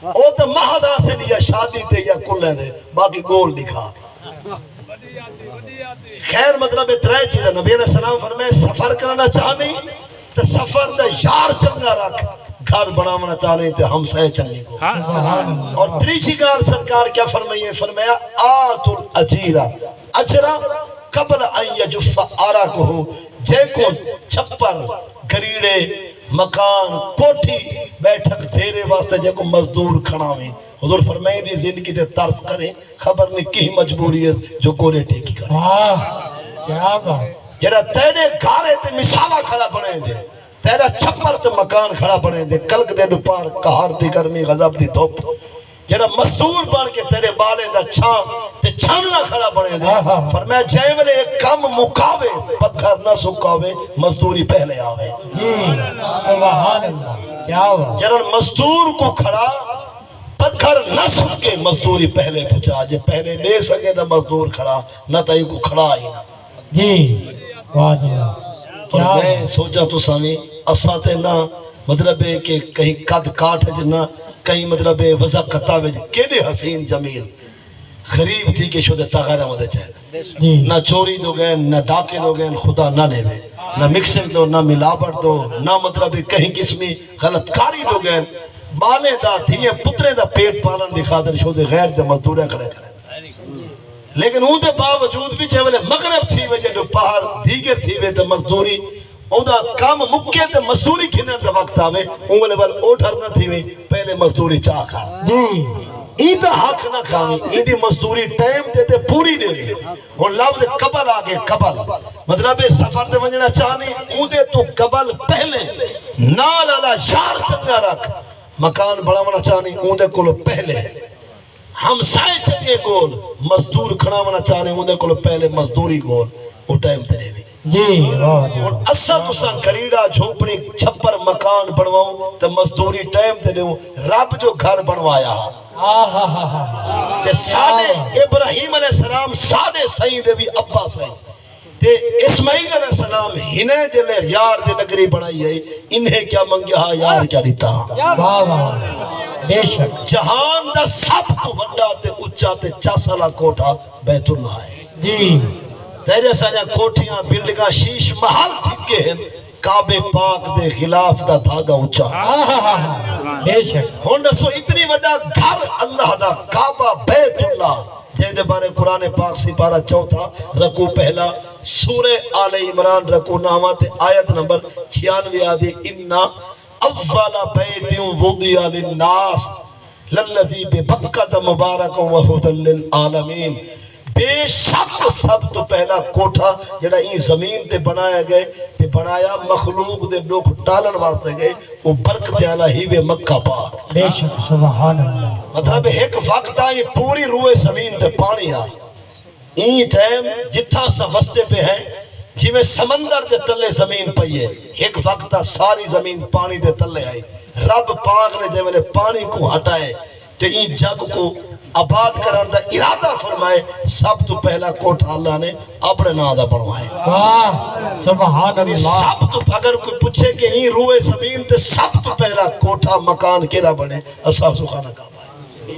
او تو مہدہ سے یا شادی تے یا کلے دے باقی گول دکھا خیر مطلب اترائی چیزا نبی علیہ السلام فرمائے سفر کرنا چاہنے تو سفر دا یار چنگا رکھ گھر بناونا چاہنے تو ہم سائے چلنے کو اور تریچی کار سرکار کیا فرمائیے فرمایا آت الاجیرہ اجرہ قبل ان یجف آرہ کو ہو جے کو چھپر گریڑے مکان کوٹھی بیٹھک تیرے واسطے جے کو مزدور کھڑاویں حضور فرمائے دی زندگی تے ترس کریں خبر نہیں کی مجبوری ہے جو گورے ٹیکی کریں جڑا تیرے گھارے تے مثالہ کھڑا بنے دے تیرا چھپر تے مکان کھڑا بنے دے کلک دے دوپار کہار دی گرمی غضب دی دھوپ جڑا مزدور بن کے تیرے بالے دا چھان تے چھاننا کھڑا بنے دے فرمایا جائے والے ایک کم مکاوے پتھر نہ سکاوے مزدوری پہلے آوے سبحان اللہ کیا ہوا جڑا مزدور کو کھڑا پتھر نہ سکے مزدوری پہلے پہنچا جے پہلے لے سکے نہ مزدور کھڑا نہ تا کو کھڑا ہی نہ جی واہ جی اور میں سوچا تو سامیں اساتے نہ مطلب ہے کہ کہیں قد کاٹ ہے جنہ کہیں مطلب ہے وزا قطع ہے کیلے حسین جمیل خریب تھی کہ شدہ تغیر مدے چاہتے نہ چوری دو گئے نہ ڈاکے دو گئے خدا نہ لے وے نہ مکسنگ دو نہ ملاوٹ دو نہ مطلب ہے کہیں قسمی غلط کاری دو گئے بالے دا تھیے پترے دا پیٹ پالن دکھا در شدہ غیر دے مزدوریں کھڑے کریں لیکن اون دے باوجود بھی چاہے مغرب تھی وے جو پہاڑ دیگر تھی وے تے مزدوری اودا کام مکے تے مزدوری کھنے دا وقت آوے اونگلے بل اوٹھر نہ تھی وے پہلے مزدوری چاہ کھا این دا حق نہ کھاویں این دی مزدوری ٹائم دے تے پوری دے وے اور لفظ قبل آگے قبل مطلب سفر دے ونجنا چاہنے اون دے تو قبل پہلے نال اللہ یار چنگا رکھ مکان بڑا ہونا چاہنے اون دے کلو پہلے ہم سائے چنگے گول مزدور کھڑا ہونا چاہنے اون دے کلو پہلے مزدوری گول وہ ٹائم تے دے وے جی اور اسا تسا کریڑا جھوپڑی چھپر مکان بنواؤں تے مزدوری ٹائم تے دیوں رب جو گھر بنوایا تے ساڑے ابراہیم علیہ السلام ساڑے سائیں دے بھی ابا سائیں تے اسماعیل علیہ السلام ہنے جلے یار دے نگری بنائی ہے انہیں کیا منگیا یار کیا دیتا بے شک جہان دا سب تو وڈا تے اچھا تے چاسلا کوٹھا بیت اللہ ہے جی تیرے سانیا کوٹھیاں بلڈگاں شیش محل ٹھکے ہیں کعبے پاک دے خلاف دا دھاگا اچھا بے شک ہونڈا سو اتنی وڈا گھر اللہ دا کعبہ بیت اللہ جہاں دے بارے قرآن پاک سپارہ چوتھا رکو پہلا سورہ آل عمران رکو نامات آیت نمبر 96 آدھی انہا اول بیت وضع للناس للذی ببکت مبارک وحدن للعالمین بے شک سب تو پہلا کوٹھا جڑا این زمین تے بنایا گئے تے بنایا مخلوق دے لوگ ڈالن واسطے گئے وہ برکت آلہ ہی وے مکہ پاک بے شک سبحان اللہ مطلب ایک وقت آئی پوری روئے زمین تے پانی آئی این ٹائم جتھا سا وستے پہ ہیں جی میں سمندر دے تلے زمین پئیے ایک وقت ساری زمین پانی دے تلے آئی رب پاک نے جب پانی کو ہٹائے تے این جگ کو آباد کران دا ارادہ فرمائے سب تو پہلا کوٹھا اللہ نے اپنے نادہ بڑھوائے سبحان اللہ سب تو اگر کوئی پوچھے کہ این روئے زمین تے سب تو پہلا کوٹھا مکان کیرا بنے اساسو خانہ کعبہ ہے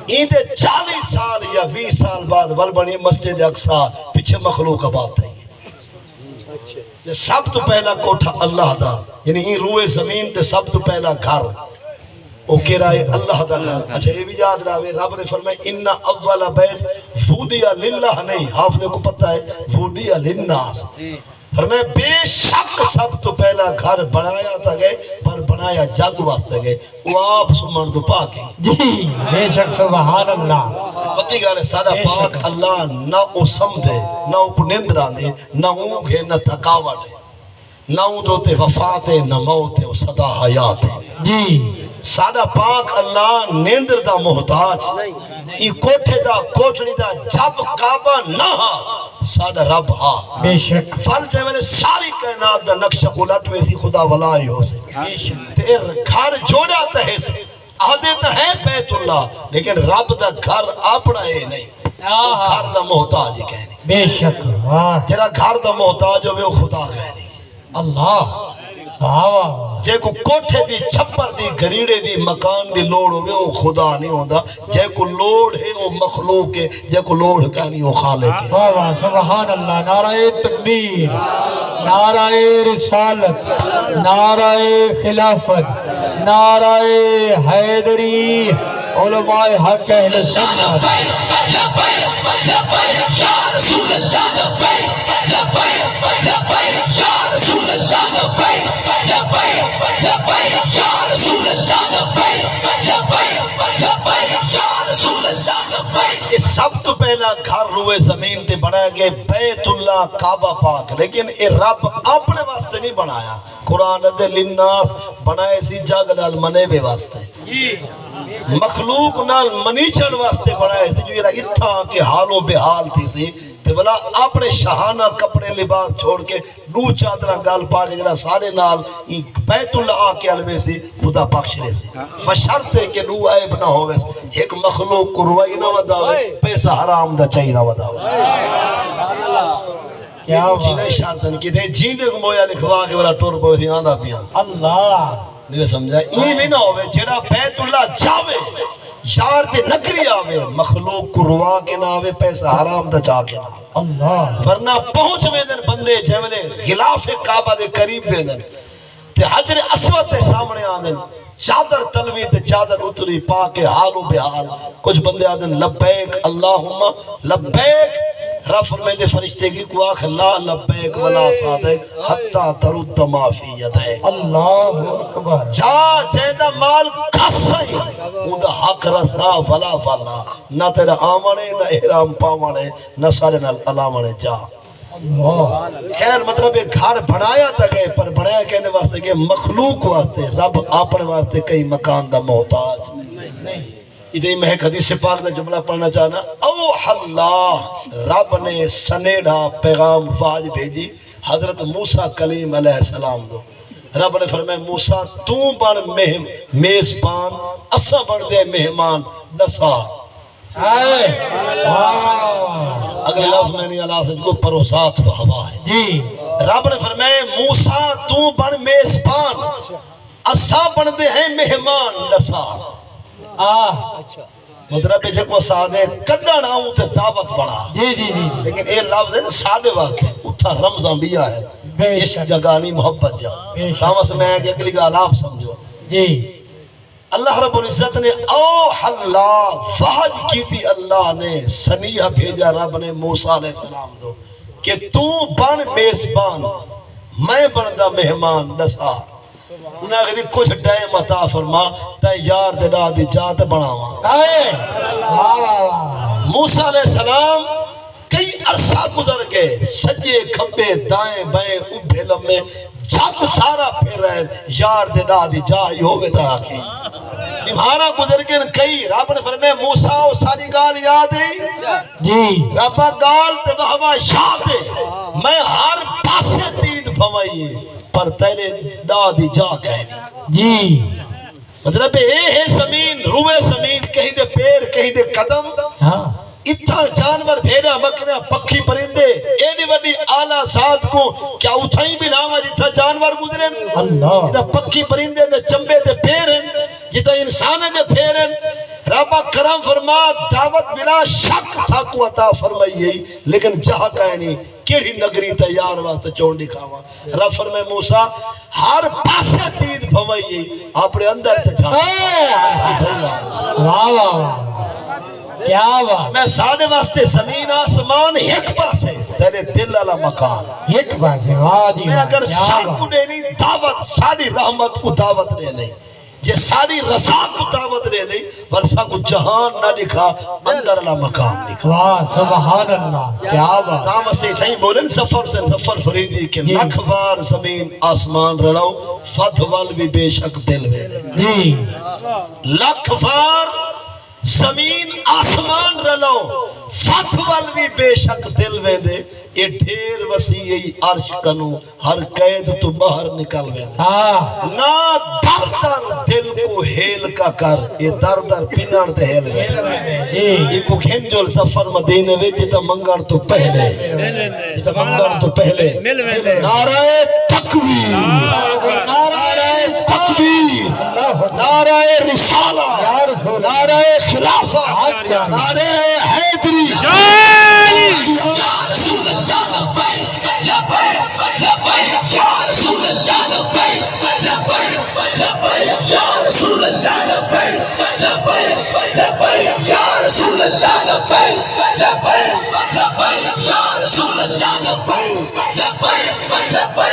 این دے 40 سال یا 20 سال بعد ول بنی مسجد اقصی پیچھے مخلوق آباد ہے سب تو پہلا کوٹھا اللہ دا یعنی این روئے زمین تے سب تو پہلا گھر او کہہ رہا ہے اللہ دا گھر اچھا یہ بھی یاد رہا رب نے فرمائے انہا اول بیت وضع للہ نہیں حافظ کو پتہ ہے وضع للناس فرمائے بے شک سب تو پہلا گھر بنایا تھا گئے پر بنایا جگ واسطے گئے وہ آپ سمن تو پاک ہے جی بے شک سبحان اللہ پتی گا رہے سارا پاک اللہ نہ او سمدھے نہ او پنند راندے نہ اونگ ہے نہ تھکاوٹ ہے نہ او دوتے وفات ہے نہ موت ہے وہ صدا حیات ہے جی ساڈا پاک اللہ نیندر دا محتاج ای کوٹھے دا کوٹھڑی دا جب کعبہ نہ ہا ساڈا رب ہا بے شک فل تے میں ساری کائنات دا نقشہ الٹ ویسی خدا ولا ہی ہو سے بے شک تے گھر جوڑا تے سے آدھے تو ہے بیت اللہ لیکن رب دا گھر اپنا ہے نہیں گھر دا محتاج ہی کہنے بے شک واہ جڑا گھر دا محتاج ہوئے وہ خدا کہنے اللہ صحابہ جے کو کوٹھے دی چھپر دی گھریڑے دی مکان دی لوڑ ہوئے وہ خدا نہیں ہوندہ جے کو لوڑ ہے وہ مخلوق ہے جے کو لوڑ کہنی وہ خالق ہے واہ واہ سبحان اللہ نعرہ تکبیر نعرہ رسالت نعرہ خلافت نعرہ حیدری علماء حق اہل سنت یہ سب تو پہلا گھر روئے زمین تے بنایا گئے بیت اللہ کعبہ پاک لیکن یہ رب اپنے واسطے نہیں بنایا قرآن دے للناس بنائے سی جگ نال منے بے واسطے مخلوق نال منیچن واسطے بنائے تھے جو یہ اتھا کے حالوں بے حال تھی سی کہ بلا اپنے شہانہ کپڑے لباس چھوڑ کے نو چادرہ گال پا کے جنا سارے نال بیت اللہ آکے علوے سے خدا بخشنے سے بشرط ہے کہ نو عیب نہ ہوئے ایک مخلوق کو روائی نہ وداوے پیسہ حرام دا چاہی نہ وداوے کیا چیزیں شرطن کی تھے جیندے کو مویا لکھوا کے بلا ٹور پوئی تھی آندھا پیاں اللہ نہیں سمجھا یہ بھی نہ ہوئے جڑا بیت اللہ جاوے یار تے نکری آوے مخلوق کو روا کے نہ آوے پیسہ حرام دا چاہ کے نہ آوے اللہ ورنہ پہنچ میں دن بندے جیولے غلاف کعبہ دے قریب میں دن تے حجر اسود دے سامنے آدن چادر تلوی تے چادر اتری پاک حالو بحال کچھ بندے آدن لبیک اللہم لبیک رفع میں دے فرشتے کی کو آخ لا لبیک ولا صادق حتی ترد ما فی یدیک اللہ اکبر جا جیدہ مال کھسائی اندہ حق رسا فلا فلا نہ تیرا آمانے نہ احرام پاوانے نہ سارے نہ علامانے جا اللہ خیر مطلب ایک گھر بنایا تھا گئے پر بنایا کہنے واسطے کہ مخلوق واسطے رب اپنے واسطے کئی مکان دا محتاج ادھے میں ایک حدیث پاک دا جملہ پڑھنا چاہنا اوح اللہ رب نے سنیڑا پیغام فاج بھیجی حضرت موسیٰ کلیم علیہ السلام دو رب نے فرمائے موسیٰ تو بن میزبان اسا بن دے مہمان نسا اگر لفظ میں نہیں اللہ سے کو پروسات و ہوا ہے جی رب نے فرمائے موسیٰ تو بن میزبان اسا بن دے ہیں مہمان نسا مطلب ہے جب وہ سادے کڈا نہ ہوں تے دعوت بڑھا جی جی جی لیکن اے لفظ ہے سادے واقع اتھا رمضان بھی ہے اس جگانی محبت جا کامس میں کہ اگلی کا علاپ سمجھو جی اللہ رب العزت نے اوح اللہ فہج کی تھی اللہ نے سنیہ بھیجا رب نے موسیٰ علیہ السلام دو کہ تو بن میزبان میں بندہ مہمان نسا انہاں کہتی کچھ ٹائم عطا فرما تے یار دے دا دی جات بناواں موسیٰ علیہ السلام کئی عرصہ گزر گئے سجے کھمبے دائیں بائیں ابھے لمے جب سارا پھر رہے یار دے دا دی جا ہوئے دا آکھی نمہارا گزر گئے کئی رب نے فرمائے موسیٰ ساری گال یاد ہے جی ربا گال تے بہوا شاہ دے میں ہر پاسے تید بھوائیے پر تیرے دادی جا کہنی جی مطلب اے ہے زمین روئے زمین کہیں دے پیر کہیں دے قدم ہاں اتھا جانور بھیڑا بکرا پکھی پرندے اینی وڈی آلہ ذات کو کیا اتھائی بھی ناما جتھا جانور گزرے اللہ جتھا پکھی پرندے دے چمبے دے پیر ہیں جتھا انسان دے پیر ہیں ربا کرم فرما دعوت بلا شک ساکو عطا فرمائیے لیکن جہاں کہنی کیڑی نگری تیار واسطے چون دکھاوا رب فرمائے موسیٰ ہر پاسے تید بھوائیے اپنے اندر تے جا واہ واہ کیا بات میں ساڑے واسطے زمین آسمان ایک پاسے تیرے دل والا مکان ایک بات ہے واہ جی میں اگر ساکو دے نہیں دعوت ساری رحمت کو دعوت دے نہیں جے ساری رضا کو دعوت دے دی ورسا کو جہان نہ دکھا اندر اللہ مقام دکھا واہ سبحان اللہ کیا بات دعوت سے تھیں بولن سفر سے سفر فریدی کہ لکھ بار زمین آسمان رلو فتح وال بھی بے شک دل میں دے جی لکھ بار زمین آسمان رلو فتح وال بھی بے شک دل میں دے یہ ڈھیر وسیع عرش کنو ہر قید تو باہر نکل میں دے ہاں نا در در دل کو ہیل کا کر یہ در در پینار دے ہیل میں جی یہ کو کھنجول سفر مدینے میں جتا منگان تو پہلے جتا منگان تو پہلے نعرہ تکبیر نعرہ تکبیر نعرہ رسالہ نعرہ خلافہ نعرہ حیدری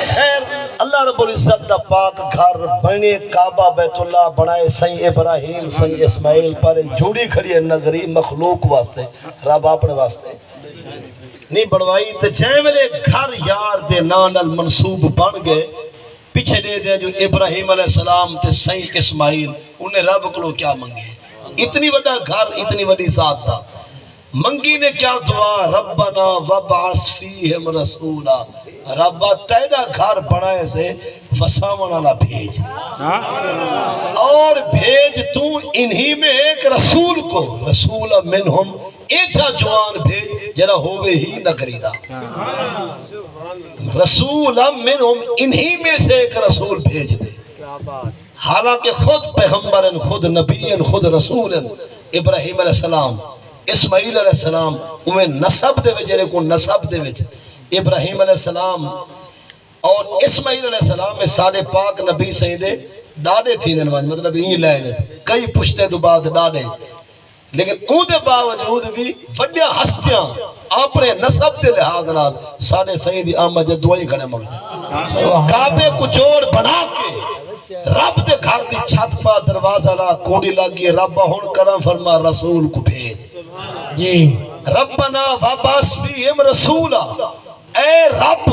خیر اللہ رب العزت دا پاک گھر بنے کعبہ بیت اللہ بنائے سین ابراہیم سین اسماعیل پر جوڑی کھڑی ہے نگری مخلوق واسطے رب اپنے واسطے نہیں بڑوائی تے جائے ویلے گھر یار دے نانل منصوب بن گئے پیچھے دے دے جو ابراہیم علیہ السلام تے سین اسماعیل انہیں رب کو کیا منگے اتنی بڑا گھر اتنی بڑی ذات تھا منگی نے کیا دعا ربنا وبعث فیہم رسولا ربا تیرا گھر بنائے سے فسامن اللہ بھیج اور بھیج تو انہی میں ایک رسول کو رسول منہم ایچا جوان بھیج جرا ہوئے ہی نگری دا رسول منہم انہی میں سے ایک رسول بھیج دے حالانکہ خود پیغمبرن خود نبیین خود رسولن ابراہیم علیہ السلام اسماعیل علیہ السلام انہیں نسب دے وچ جڑے کو نسب دے وچ ابراہیم علیہ السلام اور اسماعیل علیہ السلام میں سارے پاک نبی سیدے ڈاڑے تھی دنوان مطلب یہ لائن کئی پشتے دو بعد ڈاڑے لیکن اون دے باوجود بھی وڈیا ہستیاں اپنے نسب دے لحاظ نال سارے سیدی آمد دعائی کھڑے مگدے کعبے کو جوڑ بنا کے رب دے گھر دی چھت پا دروازہ لا کوڑی لگی رب ہون کرم فرما رسول کو بھیج جی ربنا وبعث فیہم رسولا اے رب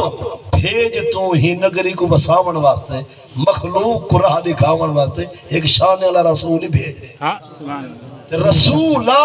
بھیج تو ہی نگری کو بساون واسطے مخلوق کو راہ دکھاون واسطے ایک شان والا رسول ہی بھیج دے رسولا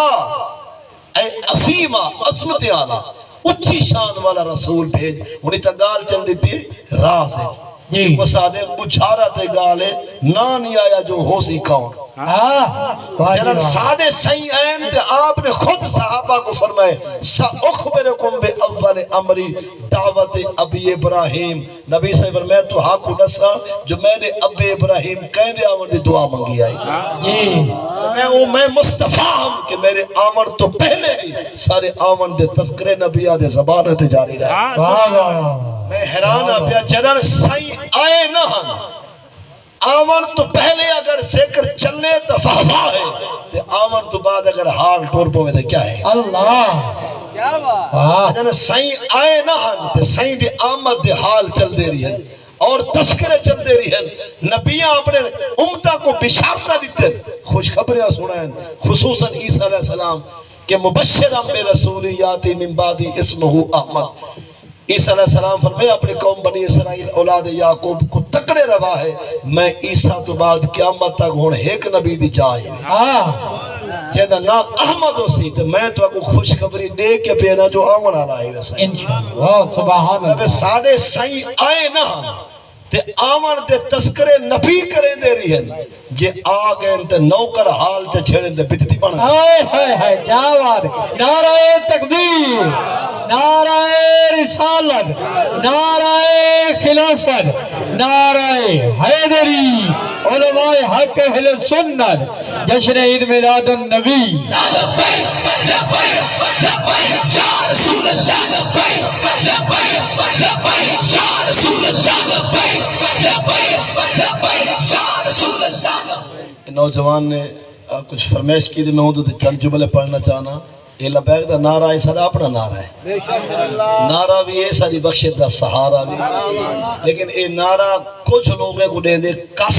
اے عظیمہ عظمت اعلیٰ اچھی شان والا رسول بھیج انہیں تا گال چل دی پی راہ سے وہ سادے بچھارت گالے نانی آیا جو ہو سی کون جنہاں سادے سین این تے آپ نے خود صحابہ کو فرمائے سأخبرکم بے اول امری دعوت ابی ابراہیم نبی صلی اللہ علیہ وسلم میں تو حق نسا جو میں نے اب ابراہیم کہہ دے آمن دی دعا منگی آئی میں مصطفیٰ ہم کہ میرے آمن تو پہلے ہی سارے آمن دے تذکرے نبیہ دے زبان تے جاری رہے میں حیران پیا جنہاں سائیں آئے نہ ہم آمن تو پہلے اگر ذکر چلنے تو فہفا ہے تے آمن تو بعد اگر ہار ٹور پوے تو کیا ہے اللہ جنہاں سائیں آئے نہ ہم تے سائیں دی آمد دے حال چل دے رہی ہے اور تذکرے چل دے رہی ہیں نبیاں اپنے امتہ کو بشارتہ دیتے ہیں خوشخبریاں سنائیں خصوصاً عیسیٰ علیہ السلام کہ مبشرم بے رسولیاتی من بعدی اسمہ احمد عیسیٰ علیہ السلام فرمائے اپنے قوم بنی اسرائیل اولاد یعقوب کو تکڑے روا ہے میں عیسیٰ تو بعد قیامت تک ہون ایک نبی دی جائے جیدہ نا احمد ہو سی تو میں تو اکو خوشخبری دے کے پینا جو آمن آلائے ویسا انشاءاللہ سبحان اللہ ساڑے سائیں آئے نا تے آمن دے تذکرے نبی کریں دے رہی ہیں جے آگئے تے نوکر حال تے چھڑیں دے بتتی بنا ہائے کیا بات نعرہ تکبیر نعرہ رسالت نعرہ خلافت نعرہ حیدری علماء حق اہل سنت جشن عید میلاد النبی نوجوان نے کچھ فرمیش کی دی میں ہوں تو چند جملے پڑھنا چاہنا یہ لبیک دا نعرہ ایسا دا اپنا نعرہ ہے نعرہ بھی ایسا دی بخشت دا سہارا بھی لیکن یہ نعرہ کچھ لوگوں کو دے دے کس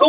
9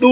2